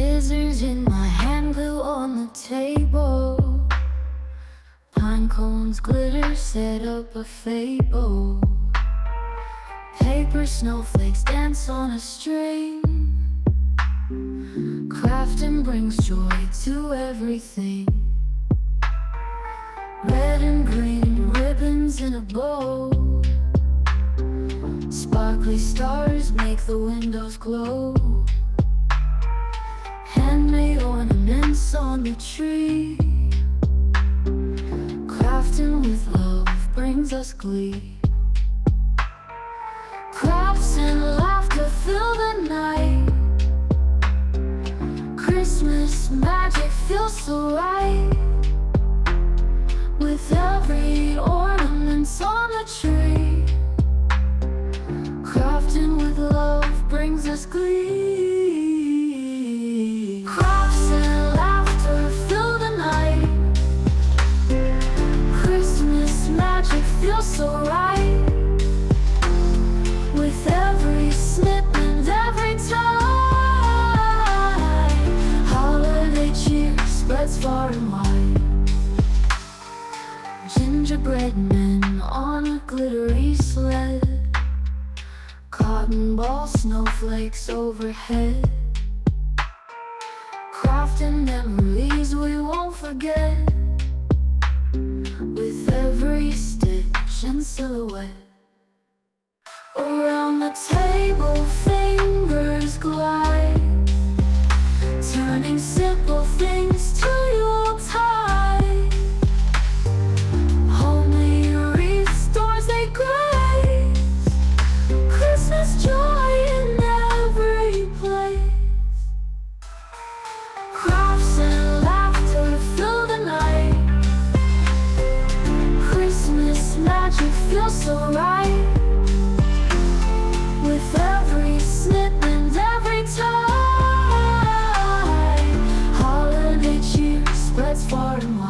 Scissors in my hand, glue on the table. Pine cones, glitter, set up a fable. Paper snowflakes dance on a string. Crafting brings joy to everything. Red and green ribbons in a bow. Sparkly stars make the windows glow. Handmade ornaments on the tree. Crafting with love brings us glee. Crafts and laughter fill the night. Christmas magic feels so right. With every ornament on the tree. Crafting with love brings us glee. Crafts and laughter fill the night. Christmas magic feels so right. With every snip and every tie. Holiday cheer spreads far and wide. Gingerbread men on a glittery sled. Cotton ball snowflakes overhead. Crafting memories we won't forget. With every stitch and silhouette. Around the table fingers glide, turning simple things to Yuletide. Homemade wreaths, doors they grace. Christmas joy in every place. Crafts and laughter fill the night. Christmas magic feels so right. With every snip and every tie. Holiday cheer spreads far and wide.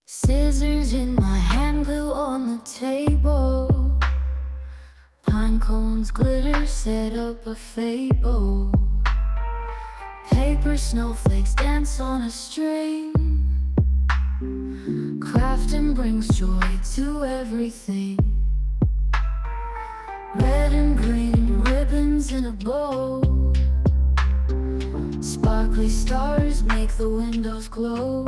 Scissors in my hand, glue on the table. Pine cones, glitter, set up a fable. Paper snowflakes dance on a string. Crafting brings joy to everything. Red and green ribbons in a bow. Sparkly stars make the windows glow.